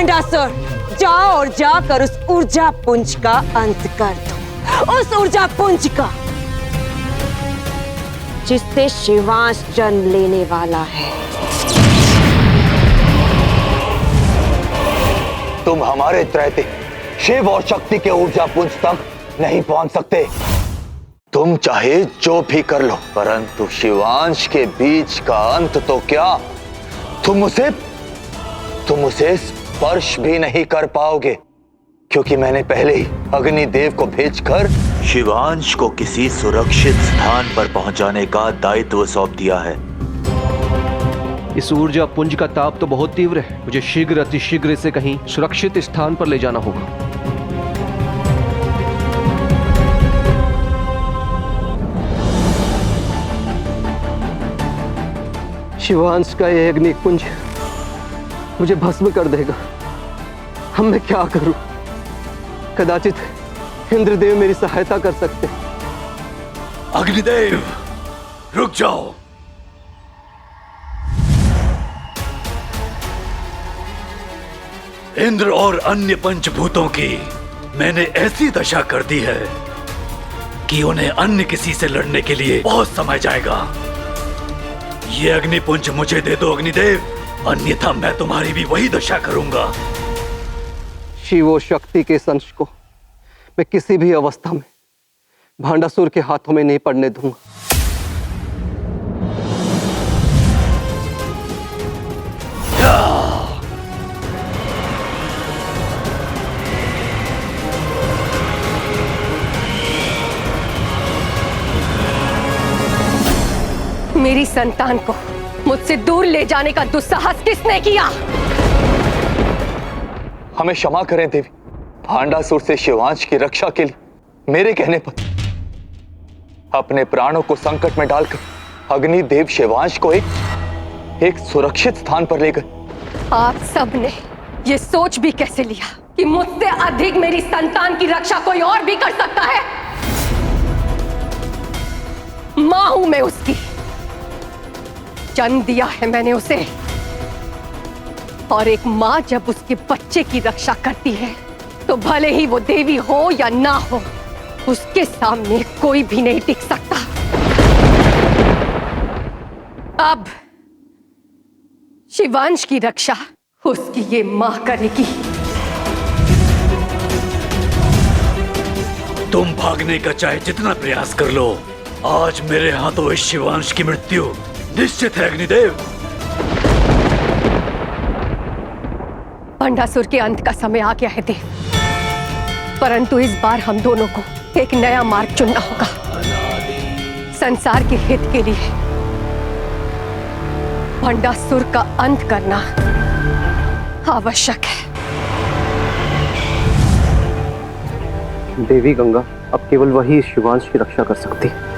भांडासुर, जाओ और जाकर उस ऊर्जा पुंज का अंत कर दो, उस ऊर्जा पुंज का जिससे शिवांश जन्म लेने वाला है। तुम हमारे त्रैते शिव और शक्ति के ऊर्जा पुंज तक नहीं पहुंच सकते। तुम चाहे जो भी कर लो, परंतु शिवांश के बीज का अंत तो क्या, तुम उसे स्पर्श भी नहीं कर पाओगे, क्योंकि मैंने पहले ही अग्निदेव को भेजकर शिवांश को किसी सुरक्षित स्थान पर पहुंचाने का दायित्व सौंप दिया है। इस ऊर्जा पुंज का ताप तो बहुत तीव्र है, मुझे शीघ्र अतिशीघ्र इसे कहीं सुरक्षित स्थान पर ले जाना होगा। शिवांश का यह अग्निपुंज मुझे भस्म कर देगा। हम मैं क्या करूं? कदाचित इंद्रदेव मेरी सहायता कर सकते। अग्निदेव, रुक जाओ। इंद्र और अन्य पंचभूतों की मैंने ऐसी दशा कर दी है कि उन्हें अन्य किसी से लड़ने के लिए बहुत समय जाएगा। ये अग्निपुंज मुझे दे दो अग्निदेव, अन्यथा मैं तुम्हारी भी वही दशा करूंगा। शिव और शक्ति के इस अंश को मैं किसी भी अवस्था में भांडासुर के हाथों में नहीं पड़ने दूंगा। मेरी संतान को मुझसे दूर ले जाने का दुस्साहस किसने किया? हमें क्षमा करें देवी, भांडासुर से शिवांश की रक्षा के लिए मेरे कहने पर अपने प्राणों को संकट में डालकर अग्निदेव शिवांश को एक सुरक्षित स्थान पर ले गए। आप सबने ये सोच भी कैसे लिया कि मुझसे अधिक मेरी संतान की रक्षा कोई और भी कर सकता है? मां हूं मैं उसकी, जन्म दिया है मैंने उसे, और एक मां जब उसके बच्चे की रक्षा करती है तो भले ही वो देवी हो या ना हो, उसके सामने कोई भी नहीं टिक सकता। अब शिवांश की रक्षा उसकी ये मां करेगी। तुम भागने का चाहे जितना प्रयास कर लो, आज मेरे हाथों इस शिवांश की मृत्यु निश्चित है अग्निदेव। भंडासुर के अंत का समय आ गया है देव, परंतु इस बार हम दोनों को एक नया मार्ग चुनना होगा। संसार के हित के लिए भंडासुर का अंत करना आवश्यक है। देवी गंगा अब केवल वही इस शिवांश की रक्षा कर सकती है।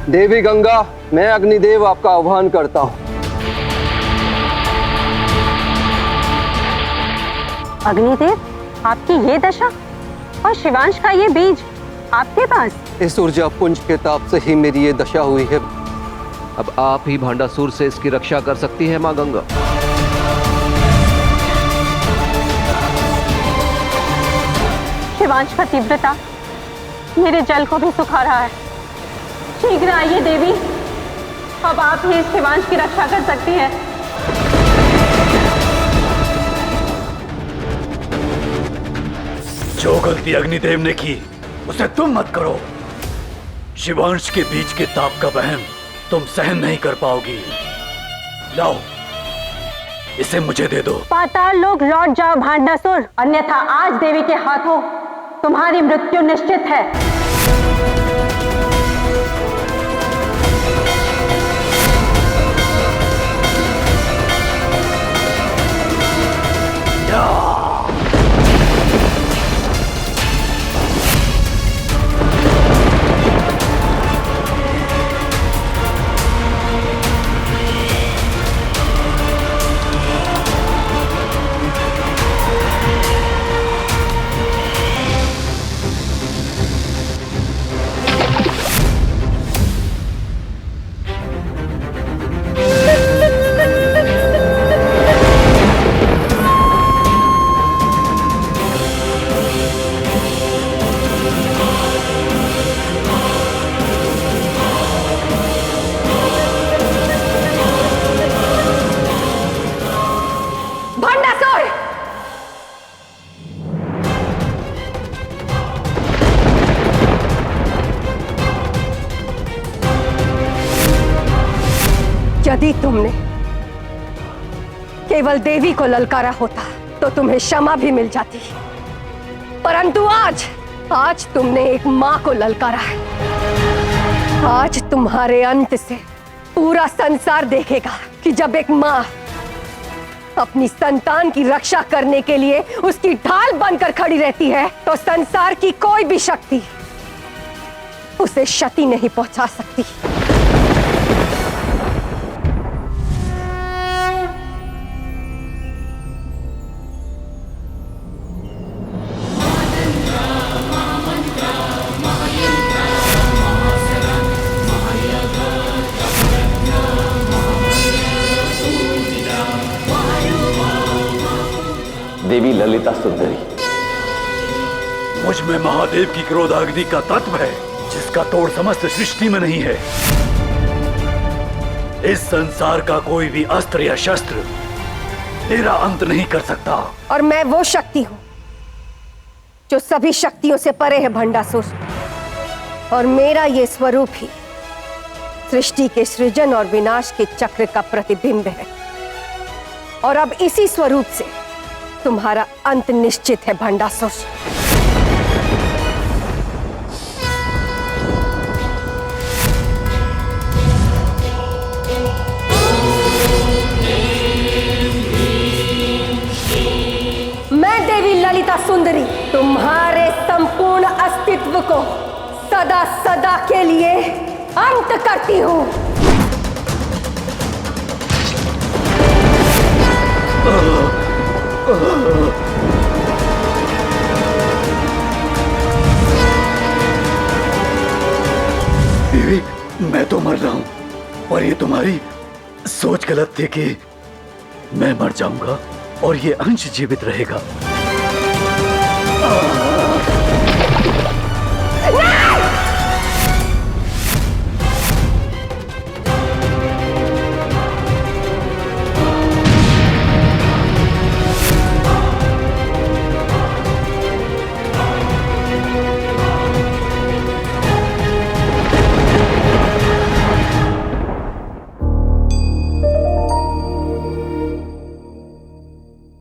देवी गंगा, मैं अग्निदेव आपका आह्वान करता हूं। अग्निदेव, आपकी ये दशा और शिवांश का ये बीज आपके पास? इस ऊर्जा पुंज के ताप से ही मेरी ये दशा हुई है। अब आप ही भांडासुर से इसकी रक्षा कर सकती है मां गंगा। शिवांश का तीव्रता मेरे जल को भी सुखा रहा है। शीघ्र आइए देवी, अब आप ही इस शिवांश की रक्षा कर सकती हैं। जो गलती अग्निदेव ने की उसे तुम मत करो। शिवांश के बीज के ताप का वहन तुम सहन नहीं कर पाओगी। लाओ, इसे मुझे दे दो। पाताल लोक लौट जाओ भांडासुर, अन्यथा आज देवी के हाथों तुम्हारी मृत्यु निश्चित है। यदि तुमने केवल देवी को ललकारा होता तो तुम्हें क्षमा भी मिल जाती, परंतु आज तुमने एक मां को ललकारा है। आज तुम्हारे अंत से पूरा संसार देखेगा कि जब एक मां अपनी संतान की रक्षा करने के लिए उसकी ढाल बनकर खड़ी रहती है तो संसार की कोई भी शक्ति उसे क्षति नहीं पहुंचा सकती। देवी ललिता सुंदरी, मुझ में महादेव की क्रोधाग्नि का तत्व है जिसका तोड़ समस्त सृष्टि में नहीं है। इस संसार का कोई भी अस्त्र या शस्त्र तेरा अंत नहीं कर सकता। और मैं वो शक्ति हूं जो सभी शक्तियों से परे है भंडासुर, और मेरा ये स्वरूप ही सृष्टि के सृजन और विनाश के चक्र का प्रतिबिंब है। और अब इसी स्वरूप से तुम्हारा अंत निश्चित है भंडासुर। मैं देवी ललिता सुंदरी तुम्हारे संपूर्ण अस्तित्व को सदा सदा के लिए अंत करती हूं। देवी, मैं तो मर रहा हूं, पर ये तुम्हारी सोच गलत थी कि मैं मर जाऊंगा और ये अंश जीवित रहेगा। नहीं!